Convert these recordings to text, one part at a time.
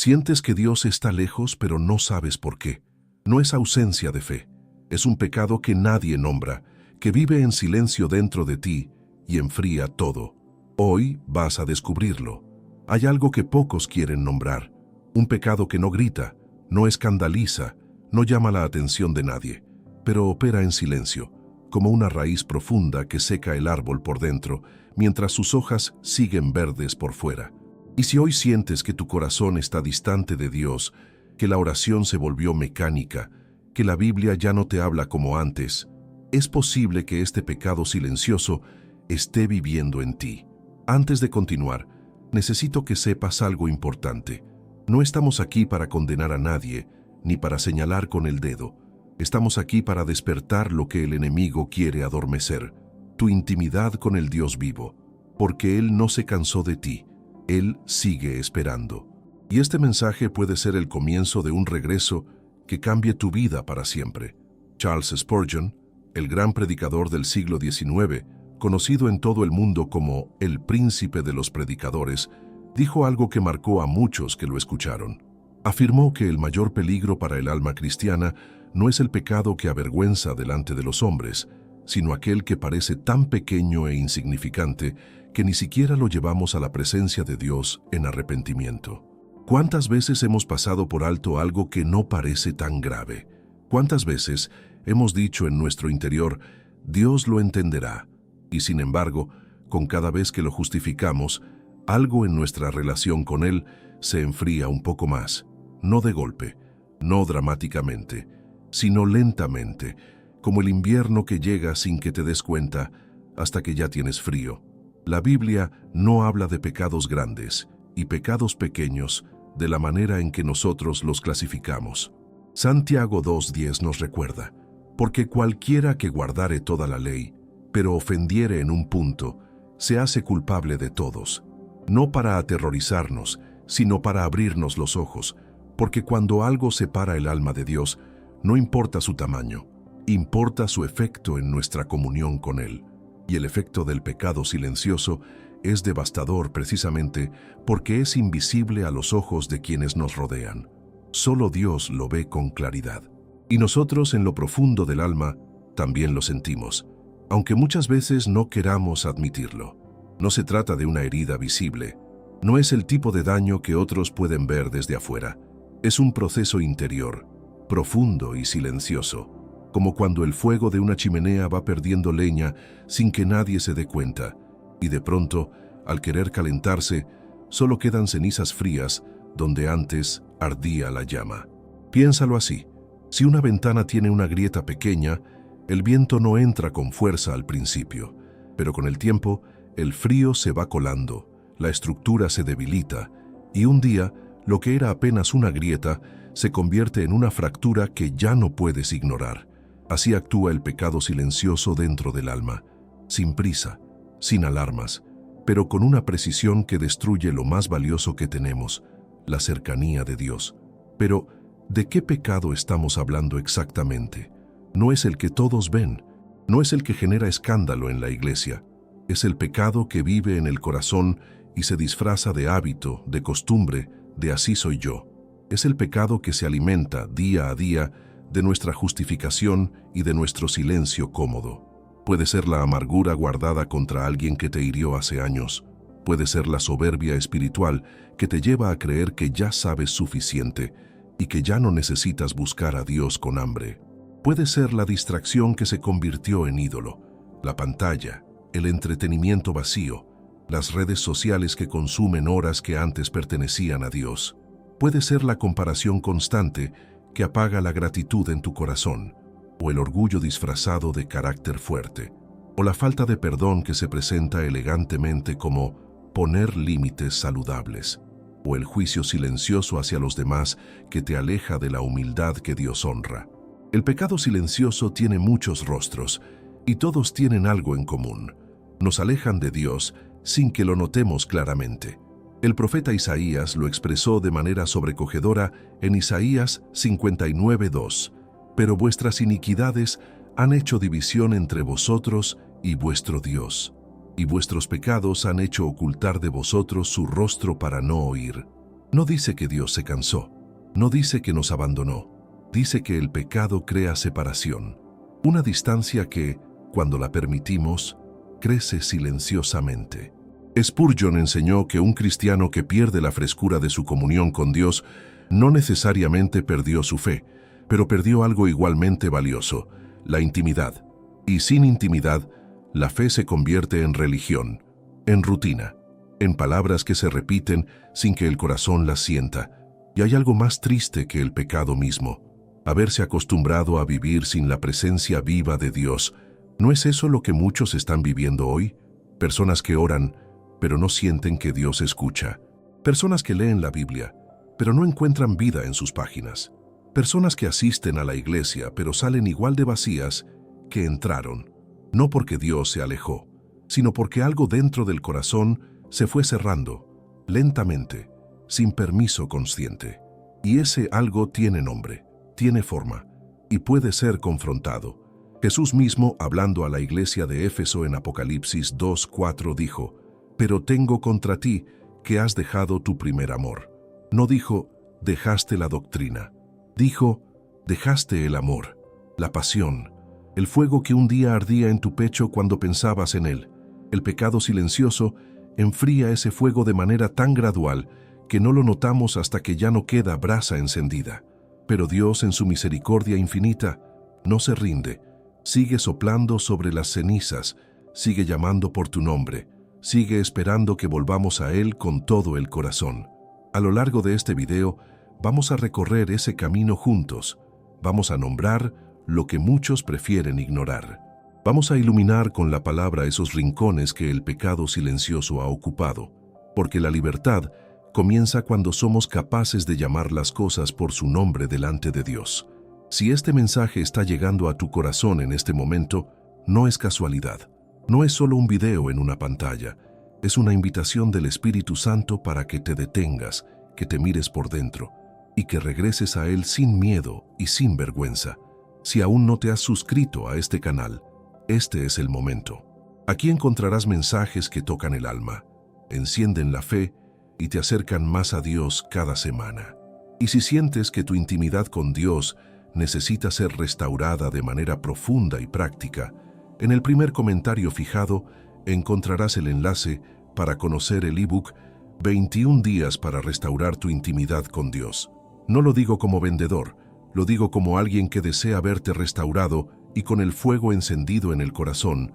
Sientes que Dios está lejos, pero no sabes por qué. No es ausencia de fe. Es un pecado que nadie nombra, que vive en silencio dentro de ti y enfría todo. Hoy vas a descubrirlo. Hay algo que pocos quieren nombrar. Un pecado que no grita, no escandaliza, no llama la atención de nadie, pero opera en silencio, como una raíz profunda que seca el árbol por dentro, mientras sus hojas siguen verdes por fuera. Y si hoy sientes que tu corazón está distante de Dios, que la oración se volvió mecánica, que la Biblia ya no te habla como antes, es posible que este pecado silencioso esté viviendo en ti. Antes de continuar, necesito que sepas algo importante. No estamos aquí para condenar a nadie, ni para señalar con el dedo. Estamos aquí para despertar lo que el enemigo quiere adormecer, tu intimidad con el Dios vivo, porque Él no se cansó de ti, Él sigue esperando. Y este mensaje puede ser el comienzo de un regreso que cambie tu vida para siempre. Charles Spurgeon, el gran predicador del siglo XIX, conocido en todo el mundo como el príncipe de los predicadores, dijo algo que marcó a muchos que lo escucharon. Afirmó que el mayor peligro para el alma cristiana no es el pecado que avergüenza delante de los hombres, sino aquel que parece tan pequeño e insignificante que ni siquiera lo llevamos a la presencia de Dios en arrepentimiento. ¿Cuántas veces hemos pasado por alto algo que no parece tan grave? ¿Cuántas veces hemos dicho en nuestro interior, Dios lo entenderá? Y sin embargo, con cada vez que lo justificamos, algo en nuestra relación con Él se enfría un poco más, no de golpe, no dramáticamente, sino lentamente, como el invierno que llega sin que te des cuenta hasta que ya tienes frío. La Biblia no habla de pecados grandes y pecados pequeños de la manera en que nosotros los clasificamos. Santiago 2:10 nos recuerda, porque cualquiera que guardare toda la ley, pero ofendiere en un punto, se hace culpable de todos, no para aterrorizarnos, sino para abrirnos los ojos, porque cuando algo separa el alma de Dios, no importa su tamaño, importa su efecto en nuestra comunión con Él. Y el efecto del pecado silencioso es devastador precisamente porque es invisible a los ojos de quienes nos rodean. Solo Dios lo ve con claridad. Y nosotros en lo profundo del alma también lo sentimos, aunque muchas veces no queramos admitirlo. No se trata de una herida visible, no es el tipo de daño que otros pueden ver desde afuera. Es un proceso interior, profundo y silencioso, como cuando el fuego de una chimenea va perdiendo leña sin que nadie se dé cuenta, y de pronto, al querer calentarse, solo quedan cenizas frías donde antes ardía la llama. Piénsalo así: si una ventana tiene una grieta pequeña, el viento no entra con fuerza al principio, pero con el tiempo, el frío se va colando, la estructura se debilita, y un día, lo que era apenas una grieta, se convierte en una fractura que ya no puedes ignorar. Así actúa el pecado silencioso dentro del alma, sin prisa, sin alarmas, pero con una precisión que destruye lo más valioso que tenemos, la cercanía de Dios. Pero, ¿de qué pecado estamos hablando exactamente? No es el que todos ven, no es el que genera escándalo en la iglesia, es el pecado que vive en el corazón y se disfraza de hábito, de costumbre, de así soy yo. Es el pecado que se alimenta día a día de nuestra justificación y de nuestro silencio cómodo. Puede ser la amargura guardada contra alguien que te hirió hace años. Puede ser la soberbia espiritual que te lleva a creer que ya sabes suficiente y que ya no necesitas buscar a Dios con hambre. Puede ser la distracción que se convirtió en ídolo, la pantalla, el entretenimiento vacío, las redes sociales que consumen horas que antes pertenecían a Dios. Puede ser la comparación constante que apaga la gratitud en tu corazón, o el orgullo disfrazado de carácter fuerte, o la falta de perdón que se presenta elegantemente como poner límites saludables, o el juicio silencioso hacia los demás que te aleja de la humildad que Dios honra. El pecado silencioso tiene muchos rostros, y todos tienen algo en común. Nos alejan de Dios sin que lo notemos claramente. El profeta Isaías lo expresó de manera sobrecogedora en Isaías 59:2. Pero vuestras iniquidades han hecho división entre vosotros y vuestro Dios, y vuestros pecados han hecho ocultar de vosotros su rostro para no oír. No dice que Dios se cansó, no dice que nos abandonó, dice que el pecado crea separación, una distancia que, cuando la permitimos, crece silenciosamente. Spurgeon enseñó que un cristiano que pierde la frescura de su comunión con Dios no necesariamente perdió su fe, pero perdió algo igualmente valioso, la intimidad. Y sin intimidad, la fe se convierte en religión, en rutina, en palabras que se repiten sin que el corazón las sienta. Y hay algo más triste que el pecado mismo, haberse acostumbrado a vivir sin la presencia viva de Dios. ¿No es eso lo que muchos están viviendo hoy? Personas que oran, pero no sienten que Dios escucha. Personas que leen la Biblia, pero no encuentran vida en sus páginas. Personas que asisten a la iglesia, pero salen igual de vacías que entraron, no porque Dios se alejó, sino porque algo dentro del corazón se fue cerrando, lentamente, sin permiso consciente. Y ese algo tiene nombre, tiene forma, y puede ser confrontado. Jesús mismo, hablando a la iglesia de Éfeso en Apocalipsis 2:4, dijo: «Pero tengo contra ti que has dejado tu primer amor». No dijo, dejaste la doctrina. Dijo, dejaste el amor, la pasión, el fuego que un día ardía en tu pecho cuando pensabas en él. El pecado silencioso enfría ese fuego de manera tan gradual que no lo notamos hasta que ya no queda brasa encendida. Pero Dios, en su misericordia infinita, no se rinde, sigue soplando sobre las cenizas, sigue llamando por tu nombre, sigue esperando que volvamos a Él con todo el corazón. A lo largo de este video, vamos a recorrer ese camino juntos. Vamos a nombrar lo que muchos prefieren ignorar. Vamos a iluminar con la palabra esos rincones que el pecado silencioso ha ocupado, porque la libertad comienza cuando somos capaces de llamar las cosas por su nombre delante de Dios. Si este mensaje está llegando a tu corazón en este momento, no es casualidad. No es solo un video en una pantalla. Es una invitación del Espíritu Santo para que te detengas, que te mires por dentro y que regreses a Él sin miedo y sin vergüenza. Si aún no te has suscrito a este canal, este es el momento. Aquí encontrarás mensajes que tocan el alma, encienden la fe y te acercan más a Dios cada semana. Y si sientes que tu intimidad con Dios necesita ser restaurada de manera profunda y práctica, en el primer comentario fijado encontrarás el enlace para conocer el ebook 21 días para restaurar tu intimidad con Dios. No lo digo como vendedor, lo digo como alguien que desea verte restaurado y con el fuego encendido en el corazón.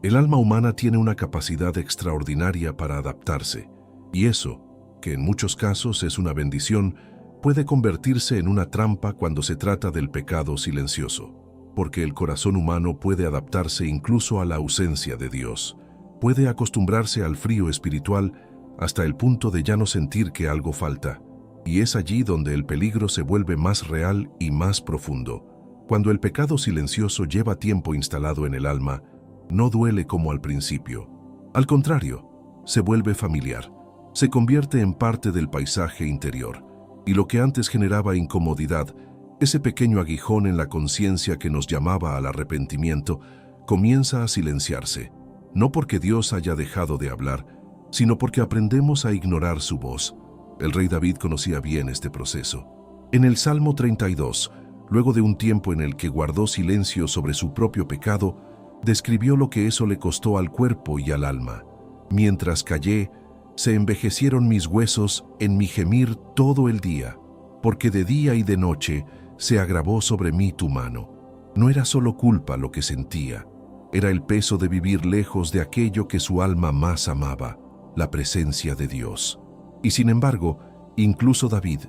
El alma humana tiene una capacidad extraordinaria para adaptarse, y eso, que en muchos casos es una bendición, puede convertirse en una trampa cuando se trata del pecado silencioso, porque el corazón humano puede adaptarse incluso a la ausencia de Dios. Puede acostumbrarse al frío espiritual hasta el punto de ya no sentir que algo falta, y es allí donde el peligro se vuelve más real y más profundo. Cuando el pecado silencioso lleva tiempo instalado en el alma, no duele como al principio. Al contrario, se vuelve familiar, se convierte en parte del paisaje interior, y lo que antes generaba incomodidad, ese pequeño aguijón en la conciencia que nos llamaba al arrepentimiento, comienza a silenciarse, no porque Dios haya dejado de hablar, sino porque aprendemos a ignorar su voz. El rey David conocía bien este proceso. En el Salmo 32, luego de un tiempo en el que guardó silencio sobre su propio pecado, describió lo que eso le costó al cuerpo y al alma. Mientras callé, se envejecieron mis huesos en mi gemir todo el día, porque de día y de noche se agravó sobre mí tu mano. No era solo culpa lo que sentía, era el peso de vivir lejos de aquello que su alma más amaba, la presencia de Dios. Y sin embargo, incluso David,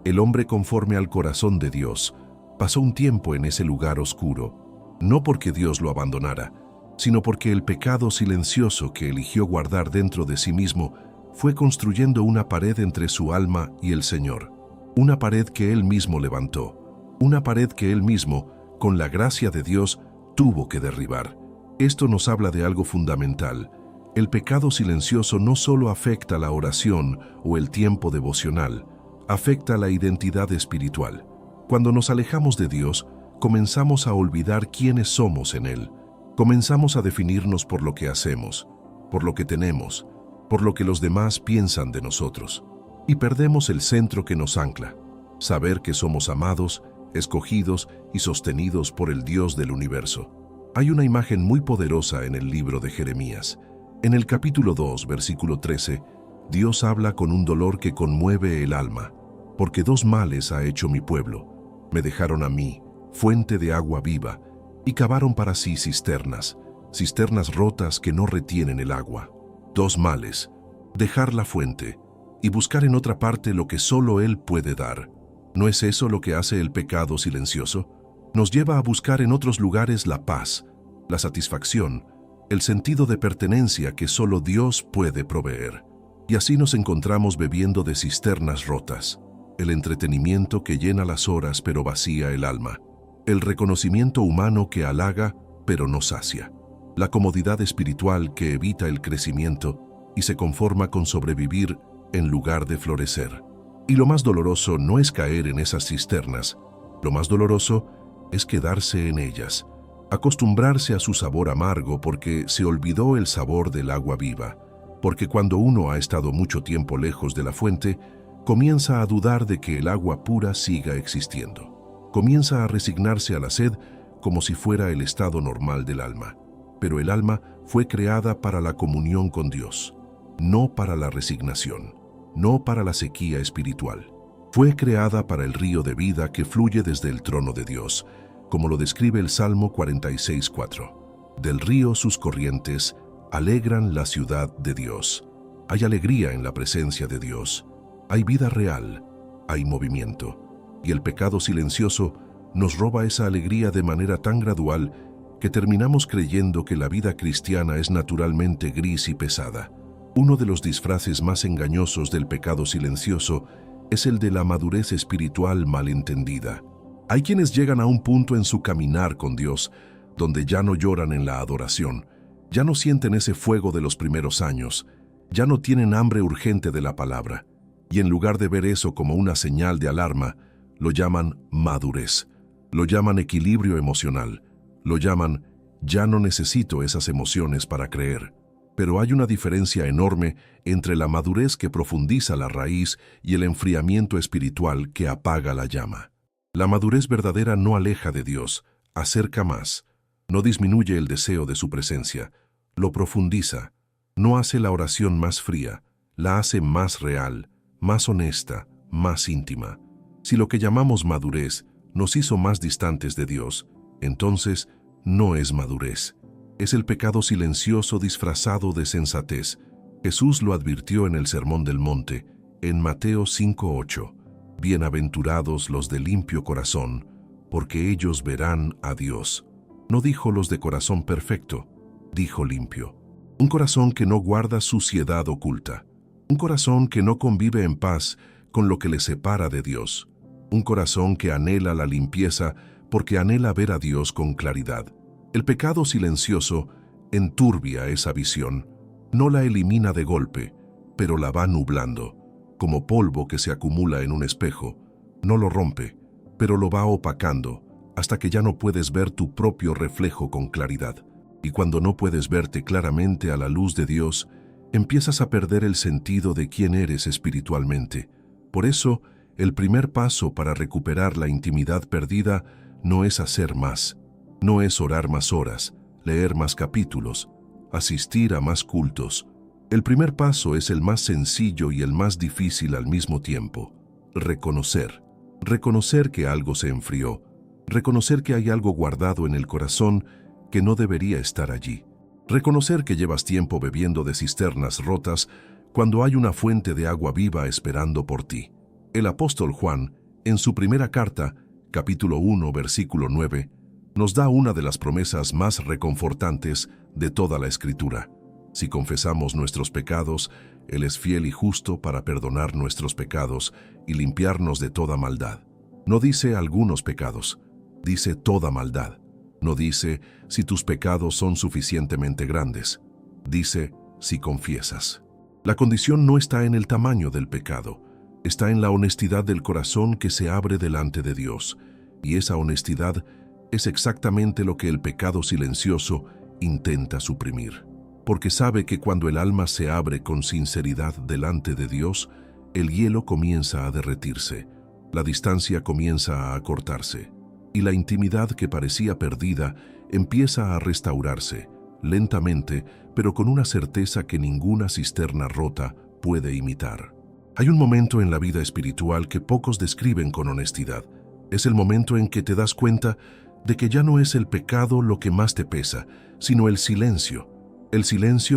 el hombre conforme al corazón de Dios, pasó un tiempo en ese lugar oscuro, no porque Dios lo abandonara, sino porque el pecado silencioso que eligió guardar dentro de sí mismo fue construyendo una pared entre su alma y el Señor, una pared que él mismo levantó, una pared que él mismo, con la gracia de Dios, tuvo que derribar. Esto nos habla de algo fundamental. El pecado silencioso no solo afecta la oración o el tiempo devocional, afecta la identidad espiritual. Cuando nos alejamos de Dios, comenzamos a olvidar quiénes somos en Él. Comenzamos a definirnos por lo que hacemos, por lo que tenemos, por lo que los demás piensan de nosotros. y perdemos el centro que nos ancla, saber que somos amados, escogidos y sostenidos por el Dios del universo. Hay una imagen muy poderosa en el libro de Jeremías. En el capítulo 2, versículo 13, Dios habla con un dolor que conmueve el alma, porque dos males ha hecho mi pueblo. Me dejaron a mí, fuente de agua viva, y cavaron para sí cisternas, cisternas rotas que no retienen el agua. Dos males: dejar la fuente y buscar en otra parte lo que solo Él puede dar. ¿No es eso lo que hace el pecado silencioso? Nos lleva a buscar en otros lugares la paz, la satisfacción, el sentido de pertenencia que solo Dios puede proveer. Y así nos encontramos bebiendo de cisternas rotas, el entretenimiento que llena las horas pero vacía el alma, el reconocimiento humano que halaga pero no sacia, la comodidad espiritual que evita el crecimiento y se conforma con sobrevivir en lugar de florecer. Y lo más doloroso no es caer en esas cisternas, lo más doloroso es quedarse en ellas, acostumbrarse a su sabor amargo porque se olvidó el sabor del agua viva, porque cuando uno ha estado mucho tiempo lejos de la fuente, comienza a dudar de que el agua pura siga existiendo. Comienza a resignarse a la sed como si fuera el estado normal del alma. Pero el alma fue creada para la comunión con Dios, no para la resignación, no para la sequía espiritual. Fue creada para el río de vida que fluye desde el trono de Dios, como lo describe el Salmo 46:4. Del río sus corrientes alegran la ciudad de Dios. Hay alegría en la presencia de Dios. Hay vida real, hay movimiento. Y el pecado silencioso nos roba esa alegría de manera tan gradual que terminamos creyendo que la vida cristiana es naturalmente gris y pesada. Uno de los disfraces más engañosos del pecado silencioso es el de la madurez espiritual malentendida. Hay quienes llegan a un punto en su caminar con Dios donde ya no lloran en la adoración, ya no sienten ese fuego de los primeros años, ya no tienen hambre urgente de la palabra, y en lugar de ver eso como una señal de alarma, lo llaman madurez, lo llaman equilibrio emocional, lo llaman ya no necesito esas emociones para creer. Pero hay una diferencia enorme entre la madurez que profundiza la raíz y el enfriamiento espiritual que apaga la llama. La madurez verdadera no aleja de Dios, acerca más, no disminuye el deseo de su presencia, lo profundiza, no hace la oración más fría, la hace más real, más honesta, más íntima. Si lo que llamamos madurez nos hizo más distantes de Dios, entonces no es madurez. Es el pecado silencioso disfrazado de sensatez. Jesús lo advirtió en el Sermón del Monte, en Mateo 5:8. Bienaventurados los de limpio corazón, porque ellos verán a Dios. No dijo los de corazón perfecto, dijo limpio. Un corazón que no guarda suciedad oculta. Un corazón que no convive en paz con lo que le separa de Dios. Un corazón que anhela la limpieza porque anhela ver a Dios con claridad. El pecado silencioso enturbia esa visión, no la elimina de golpe, pero la va nublando, como polvo que se acumula en un espejo. No lo rompe, pero lo va opacando, hasta que ya no puedes ver tu propio reflejo con claridad. Y cuando no puedes verte claramente a la luz de Dios, empiezas a perder el sentido de quién eres espiritualmente. Por eso, el primer paso para recuperar la intimidad perdida no es hacer más, no es orar más horas, leer más capítulos, asistir a más cultos. El primer paso es el más sencillo y el más difícil al mismo tiempo. Reconocer. Reconocer que algo se enfrió. Reconocer que hay algo guardado en el corazón que no debería estar allí. Reconocer que llevas tiempo bebiendo de cisternas rotas cuando hay una fuente de agua viva esperando por ti. El apóstol Juan, en su primera carta, capítulo 1, versículo 9, nos da una de las promesas más reconfortantes de toda la Escritura. Si confesamos nuestros pecados, Él es fiel y justo para perdonar nuestros pecados y limpiarnos de toda maldad. No dice algunos pecados, dice toda maldad. No dice si tus pecados son suficientemente grandes. Dice si confiesas. La condición no está en el tamaño del pecado, está en la honestidad del corazón que se abre delante de Dios. Y esa honestidad es exactamente lo que el pecado silencioso intenta suprimir. Porque sabe que cuando el alma se abre con sinceridad delante de Dios, el hielo comienza a derretirse, la distancia comienza a acortarse, y la intimidad que parecía perdida empieza a restaurarse, lentamente, pero con una certeza que ninguna cisterna rota puede imitar. Hay un momento en la vida espiritual que pocos describen con honestidad. Es el momento en que te das cuenta de que ya no es el pecado lo que más te pesa, sino el silencio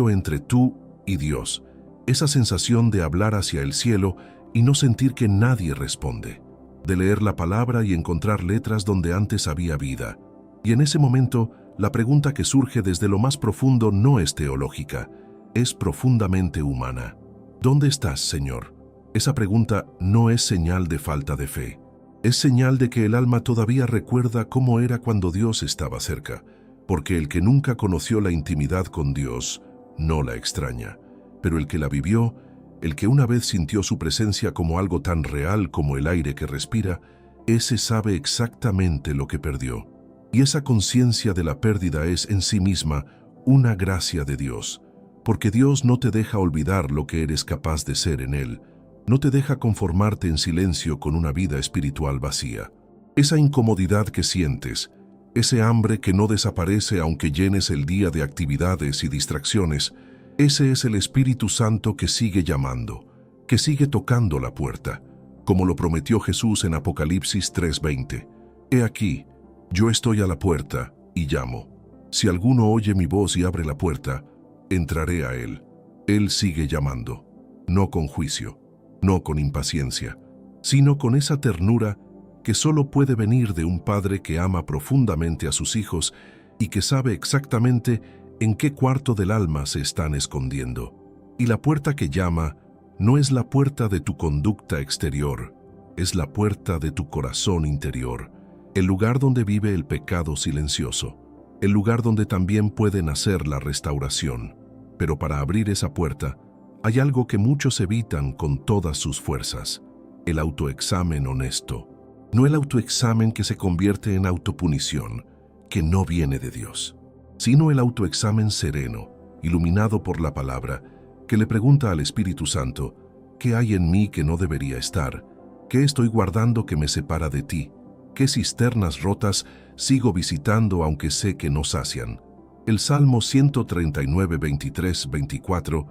entre tú y Dios, esa sensación de hablar hacia el cielo y no sentir que nadie responde, de leer la palabra y encontrar letras donde antes había vida. Y en ese momento, la pregunta que surge desde lo más profundo no es teológica, es profundamente humana. ¿Dónde estás, Señor? Esa pregunta no es señal de falta de fe. Es señal de que el alma todavía recuerda cómo era cuando Dios estaba cerca, porque el que nunca conoció la intimidad con Dios no la extraña, pero el que la vivió, el que una vez sintió su presencia como algo tan real como el aire que respira, ese sabe exactamente lo que perdió. Y esa conciencia de la pérdida es en sí misma una gracia de Dios, porque Dios no te deja olvidar lo que eres capaz de ser en Él, no te deja conformarte en silencio con una vida espiritual vacía. Esa incomodidad que sientes, ese hambre que no desaparece aunque llenes el día de actividades y distracciones, ese es el Espíritu Santo que sigue llamando, que sigue tocando la puerta, como lo prometió Jesús en Apocalipsis 3:20. He aquí, yo estoy a la puerta y llamo. Si alguno oye mi voz y abre la puerta, entraré a él. Él sigue llamando, no con juicio, no con impaciencia, sino con esa ternura que solo puede venir de un padre que ama profundamente a sus hijos y que sabe exactamente en qué cuarto del alma se están escondiendo. Y la puerta que llama no es la puerta de tu conducta exterior, es la puerta de tu corazón interior, el lugar donde vive el pecado silencioso, el lugar donde también puede nacer la restauración. Pero para abrir esa puerta, hay algo que muchos evitan con todas sus fuerzas: el autoexamen honesto. No el autoexamen que se convierte en autopunición, que no viene de Dios, sino el autoexamen sereno, iluminado por la palabra, que le pregunta al Espíritu Santo: ¿qué hay en mí que no debería estar? ¿Qué estoy guardando que me separa de ti? ¿Qué cisternas rotas sigo visitando aunque sé que no sacian? El Salmo 139, 23, 24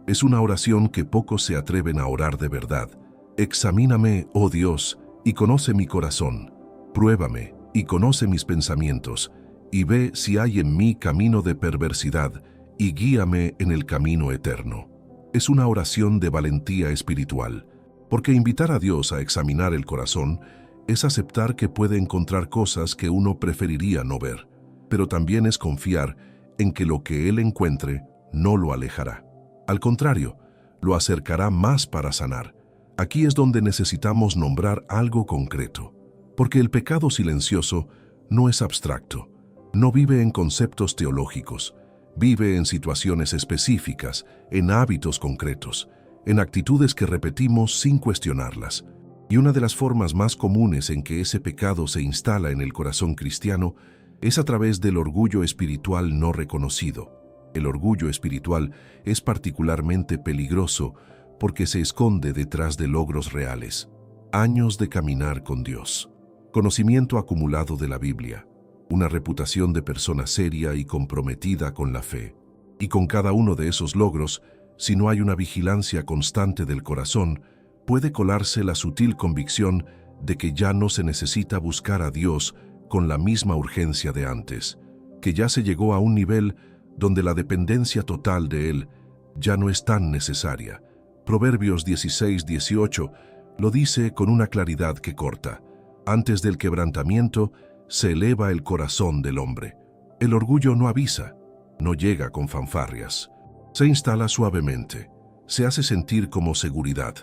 es una oración que pocos se atreven a orar de verdad. Examíname, oh Dios, y conoce mi corazón. Pruébame y conoce mis pensamientos, y ve si hay en mí camino de perversidad, y guíame en el camino eterno. Es una oración de valentía espiritual, porque invitar a Dios a examinar el corazón es aceptar que puede encontrar cosas que uno preferiría no ver, pero también es confiar en que lo que Él encuentre no lo alejará. Al contrario, lo acercará más para sanar. Aquí es donde necesitamos nombrar algo concreto, porque el pecado silencioso no es abstracto, no vive en conceptos teológicos, vive en situaciones específicas, en hábitos concretos, en actitudes que repetimos sin cuestionarlas. Y una de las formas más comunes en que ese pecado se instala en el corazón cristiano es a través del orgullo espiritual no reconocido. El orgullo espiritual es particularmente peligroso porque se esconde detrás de logros reales, años de caminar con Dios, conocimiento acumulado de la Biblia, una reputación de persona seria y comprometida con la fe. Y con cada uno de esos logros, si no hay una vigilancia constante del corazón, puede colarse la sutil convicción de que ya no se necesita buscar a Dios con la misma urgencia de antes, que ya se llegó a un nivel donde la dependencia total de Él ya no es tan necesaria. Proverbios 16, 18 lo dice con una claridad que corta: antes del quebrantamiento se eleva el corazón del hombre. El orgullo no avisa, no llega con fanfarrias. Se instala suavemente, se hace sentir como seguridad,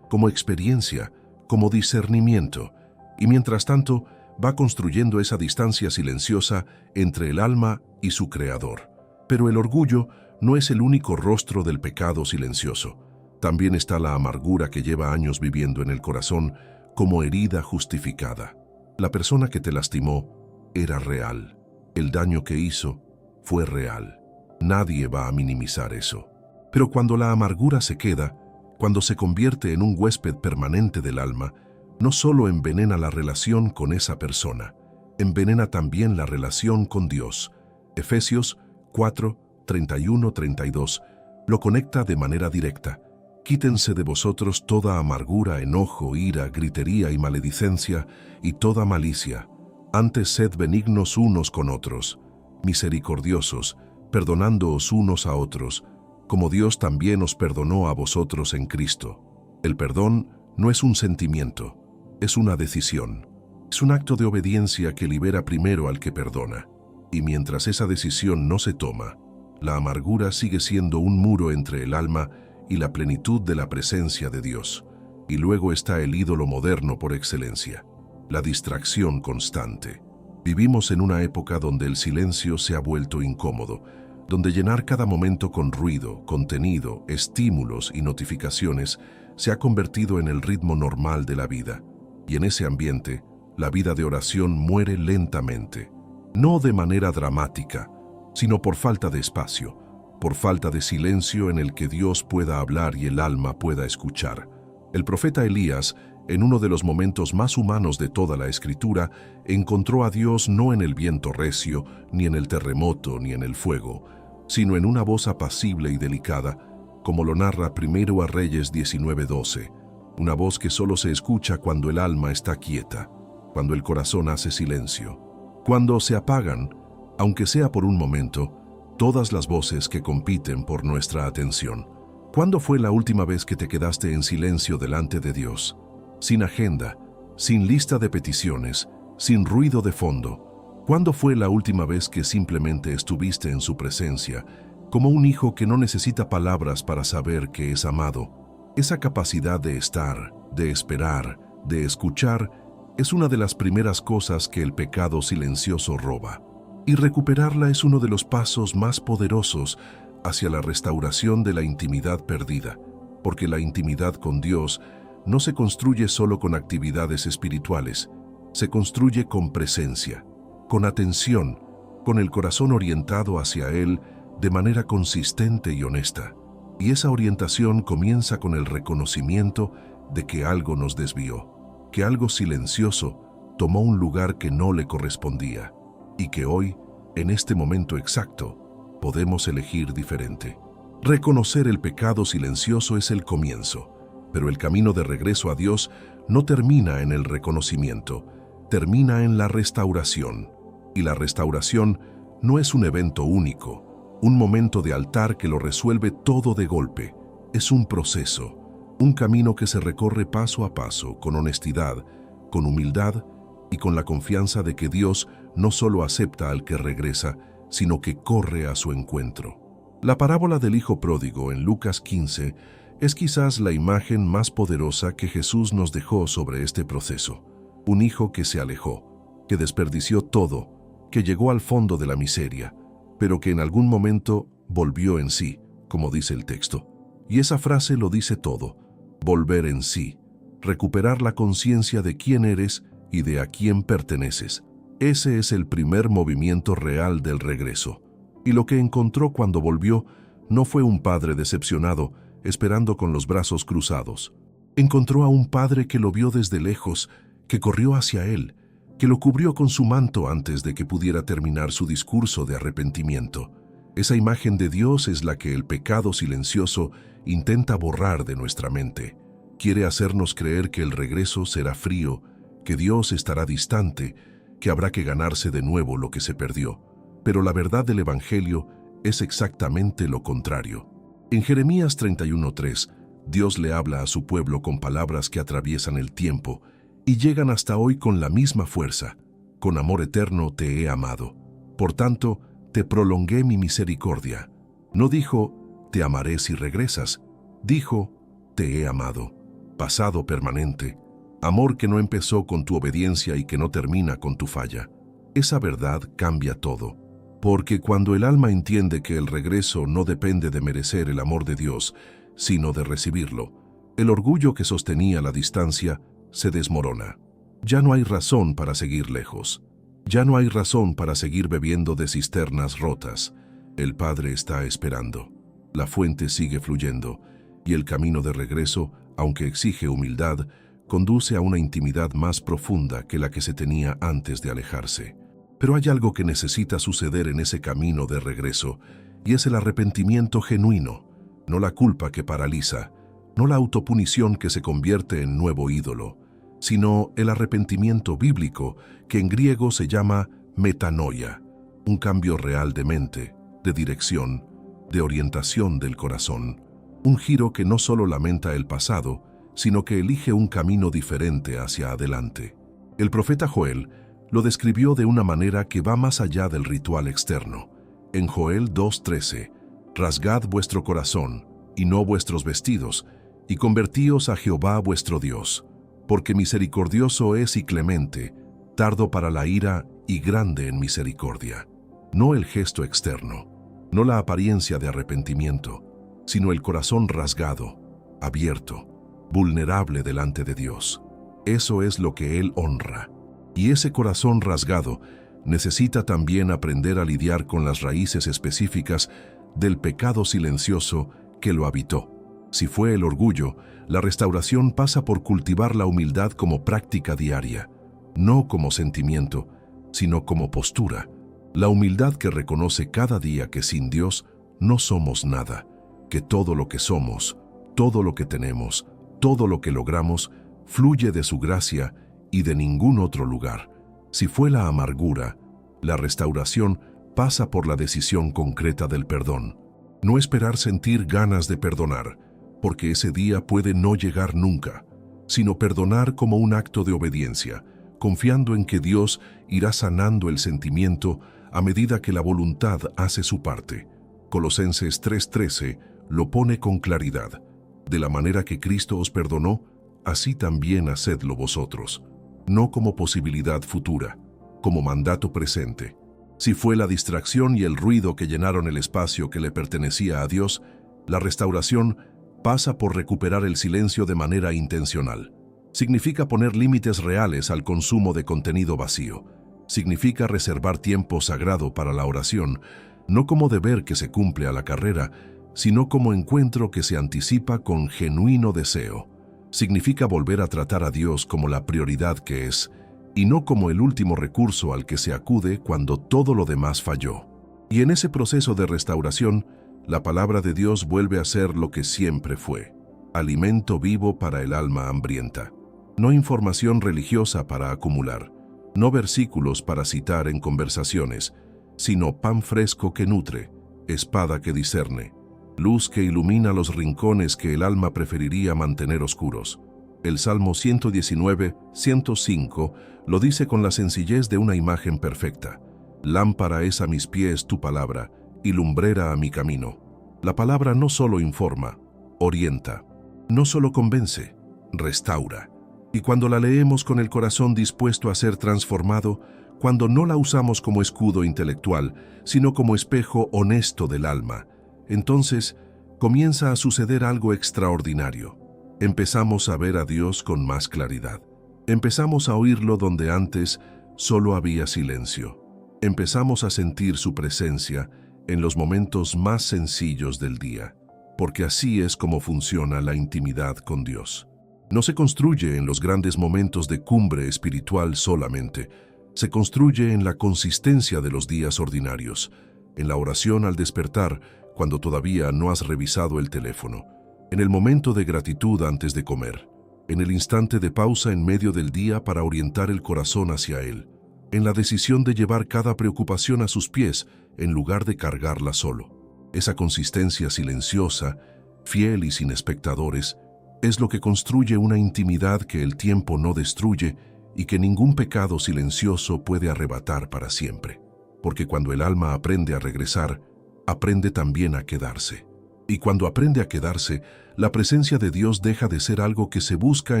como experiencia, como discernimiento, y mientras tanto va construyendo esa distancia silenciosa entre el alma y su Creador. Pero el orgullo no es el único rostro del pecado silencioso. También está la amargura que lleva años viviendo en el corazón como herida justificada. La persona que te lastimó era real. El daño que hizo fue real. Nadie va a minimizar eso. Pero cuando la amargura se queda, Cuando se convierte en un huésped permanente del alma, no solo envenena la relación con esa persona, envenena también la relación con Dios. Efesios 4, 31-32 lo conecta de manera directa. Quítense de vosotros toda amargura, enojo, ira, gritería y maledicencia, y toda malicia. Antes sed benignos unos con otros, misericordiosos, perdonándoos unos a otros, como Dios también os perdonó a vosotros en Cristo. El perdón no es un sentimiento, es una decisión. Es un acto de obediencia que libera primero al que perdona. Y mientras esa decisión no se toma, la amargura sigue siendo un muro entre el alma y la plenitud de la presencia de Dios. Y luego está el ídolo moderno por excelencia, la distracción constante. Vivimos en una época donde el silencio se ha vuelto incómodo, donde llenar cada momento con ruido, contenido, estímulos y notificaciones se ha convertido en el ritmo normal de la vida. Y en ese ambiente, la vida de oración muere lentamente, no de manera dramática, sino por falta de espacio, por falta de silencio en el que Dios pueda hablar y el alma pueda escuchar. El profeta Elías, en uno de los momentos más humanos de toda la Escritura, encontró a Dios no en el viento recio, ni en el terremoto, ni en el fuego, sino en una voz apacible y delicada, como lo narra primero a Reyes 19:12, una voz que solo se escucha cuando el alma está quieta, cuando el corazón hace silencio, cuando se apagan, aunque sea por un momento, todas las voces que compiten por nuestra atención. ¿Cuándo fue la última vez que te quedaste en silencio delante de Dios? Sin agenda, sin lista de peticiones, sin ruido de fondo. ¿Cuándo fue la última vez que simplemente estuviste en su presencia, como un hijo que no necesita palabras para saber que es amado? Esa capacidad de estar, de esperar, de escuchar, es una de las primeras cosas que el pecado silencioso roba. Y recuperarla es uno de los pasos más poderosos hacia la restauración de la intimidad perdida, porque la intimidad con Dios no se construye solo con actividades espirituales, se construye con presencia, con atención, con el corazón orientado hacia Él de manera consistente y honesta. Y esa orientación comienza con el reconocimiento de que algo nos desvió, que algo silencioso tomó un lugar que no le correspondía, y que hoy, en este momento exacto, podemos elegir diferente. Reconocer el pecado silencioso es el comienzo, pero el camino de regreso a Dios no termina en el reconocimiento, termina en la restauración. Y la restauración no es un evento único, un momento de altar que lo resuelve todo de golpe. Es un proceso, un camino que se recorre paso a paso, con honestidad, con humildad y con la confianza de que Dios no solo acepta al que regresa, sino que corre a su encuentro. La parábola del Hijo Pródigo en Lucas 15 es quizás la imagen más poderosa que Jesús nos dejó sobre este proceso. Un hijo que se alejó, que desperdició todo, que llegó al fondo de la miseria, pero que en algún momento volvió en sí, como dice el texto. Y esa frase lo dice todo: volver en sí, recuperar la conciencia de quién eres y de a quién perteneces. Ese es el primer movimiento real del regreso. Y lo que encontró cuando volvió no fue un padre decepcionado, esperando con los brazos cruzados. Encontró a un padre que lo vio desde lejos, que corrió hacia él, que lo cubrió con su manto antes de que pudiera terminar su discurso de arrepentimiento. Esa imagen de Dios es la que el pecado silencioso intenta borrar de nuestra mente. Quiere hacernos creer que el regreso será frío, que Dios estará distante, que habrá que ganarse de nuevo lo que se perdió. Pero la verdad del Evangelio es exactamente lo contrario. En Jeremías 31:3, Dios le habla a su pueblo con palabras que atraviesan el tiempo y llegan hasta hoy con la misma fuerza. Con amor eterno te he amado. Por tanto, te prolongué mi misericordia. No dijo, te amaré si regresas. Dijo, te he amado. Pasado permanente. Amor que no empezó con tu obediencia y que no termina con tu falla. Esa verdad cambia todo. Porque cuando el alma entiende que el regreso no depende de merecer el amor de Dios, sino de recibirlo, el orgullo que sostenía la distancia se desmorona. Ya no hay razón para seguir lejos. Ya no hay razón para seguir bebiendo de cisternas rotas. El Padre está esperando. La fuente sigue fluyendo. y el camino de regreso, aunque exige humildad, conduce a una intimidad más profunda que la que se tenía antes de alejarse. Pero hay algo que necesita suceder en ese camino de regreso, y es el arrepentimiento genuino, no la culpa que paraliza, no la autopunición que se convierte en nuevo ídolo, sino el arrepentimiento bíblico, que en griego se llama metanoia, un cambio real de mente, de dirección, de orientación del corazón, un giro que no solo lamenta el pasado, sino que elige un camino diferente hacia adelante. El profeta Joel lo describió de una manera que va más allá del ritual externo. En Joel 2:13, «Rasgad vuestro corazón, y no vuestros vestidos, y convertíos a Jehová vuestro Dios, porque misericordioso es y clemente, tardo para la ira y grande en misericordia». No el gesto externo, no la apariencia de arrepentimiento, sino el corazón rasgado, abierto, vulnerable delante de Dios. Eso es lo que Él honra. Y ese corazón rasgado necesita también aprender a lidiar con las raíces específicas del pecado silencioso que lo habitó. Si fue el orgullo, la restauración pasa por cultivar la humildad como práctica diaria, no como sentimiento, sino como postura. La humildad que reconoce cada día que sin Dios no somos nada, que todo lo que somos, todo lo que tenemos, todo lo que logramos, fluye de su gracia y de ningún otro lugar. Si fue la amargura, la restauración pasa por la decisión concreta del perdón. No esperar sentir ganas de perdonar, porque ese día puede no llegar nunca, sino perdonar como un acto de obediencia, confiando en que Dios irá sanando el sentimiento a medida que la voluntad hace su parte. Colosenses 3:13 lo pone con claridad. De la manera que Cristo os perdonó, así también hacedlo vosotros. No como posibilidad futura, como mandato presente. Si fue la distracción y el ruido que llenaron el espacio que le pertenecía a Dios, la restauración pasa por recuperar el silencio de manera intencional. Significa poner límites reales al consumo de contenido vacío. Significa reservar tiempo sagrado para la oración, no como deber que se cumple a la carrera, sino como encuentro que se anticipa con genuino deseo. Significa volver a tratar a Dios como la prioridad que es, y no como el último recurso al que se acude cuando todo lo demás falló. Y en ese proceso de restauración, la palabra de Dios vuelve a ser lo que siempre fue: alimento vivo para el alma hambrienta. No información religiosa para acumular, no versículos para citar en conversaciones, sino pan fresco que nutre, espada que discerne, luz que ilumina los rincones que el alma preferiría mantener oscuros. El Salmo 119, 105 lo dice con la sencillez de una imagen perfecta. Lámpara es a mis pies tu palabra, y lumbrera a mi camino. La palabra no solo informa, orienta, no solo convence, restaura. Y cuando la leemos con el corazón dispuesto a ser transformado, cuando no la usamos como escudo intelectual, sino como espejo honesto del alma, entonces comienza a suceder algo extraordinario. Empezamos a ver a Dios con más claridad. Empezamos a oírlo donde antes solo había silencio. Empezamos a sentir su presencia en los momentos más sencillos del día, porque así es como funciona la intimidad con Dios. No se construye en los grandes momentos de cumbre espiritual solamente, se construye en la consistencia de los días ordinarios, en la oración al despertar, cuando todavía no has revisado el teléfono, en el momento de gratitud antes de comer, en el instante de pausa en medio del día para orientar el corazón hacia Él, en la decisión de llevar cada preocupación a sus pies en lugar de cargarla solo. Esa consistencia silenciosa, fiel y sin espectadores, es lo que construye una intimidad que el tiempo no destruye y que ningún pecado silencioso puede arrebatar para siempre. Porque cuando el alma aprende a regresar, aprende también a quedarse. Y cuando aprende a quedarse, la presencia de Dios deja de ser algo que se busca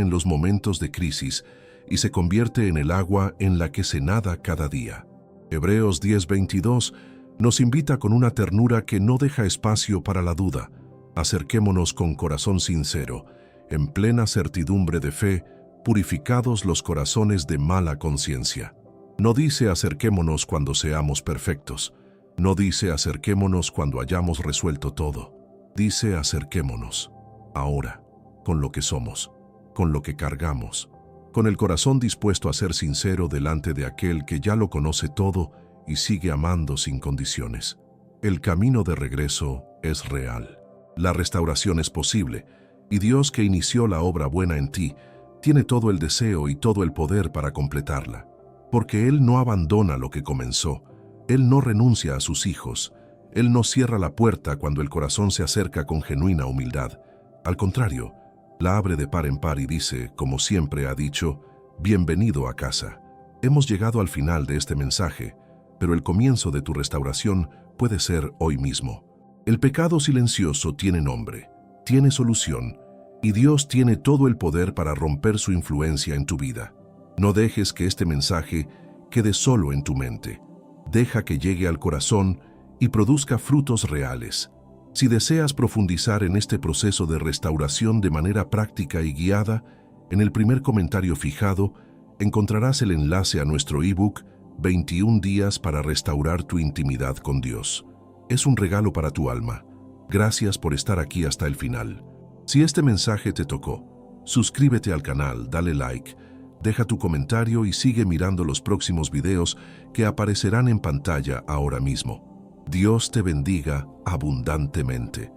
en los momentos de crisis y se convierte en el agua en la que se nada cada día. Hebreos 10:22 nos invita con una ternura que no deja espacio para la duda. Acerquémonos con corazón sincero, en plena certidumbre de fe, purificados los corazones de mala conciencia. No dice acerquémonos cuando seamos perfectos. No dice acerquémonos cuando hayamos resuelto todo. Dice acerquémonos. ahora, con lo que somos, con lo que cargamos, con el corazón dispuesto a ser sincero delante de aquel que ya lo conoce todo y sigue amando sin condiciones. El camino de regreso es real. La restauración es posible, y Dios, que inició la obra buena en ti, tiene todo el deseo y todo el poder para completarla. Porque Él no abandona lo que comenzó, Él no renuncia a sus hijos, Él no cierra la puerta cuando el corazón se acerca con genuina humildad. Al contrario, la abre de par en par y dice, como siempre ha dicho, bienvenido a casa. Hemos llegado al final de este mensaje, pero el comienzo de tu restauración puede ser hoy mismo. El pecado silencioso tiene nombre, tiene solución, y Dios tiene todo el poder para romper su influencia en tu vida. No dejes que este mensaje quede solo en tu mente. Deja que llegue al corazón y produzca frutos reales. Si deseas profundizar en este proceso de restauración de manera práctica y guiada, en el primer comentario fijado encontrarás el enlace a nuestro ebook 21 días para restaurar tu intimidad con Dios. Es un regalo para tu alma. Gracias por estar aquí hasta el final. Si este mensaje te tocó, suscríbete al canal, dale like, deja tu comentario y sigue mirando los próximos videos que aparecerán en pantalla ahora mismo. Dios te bendiga abundantemente.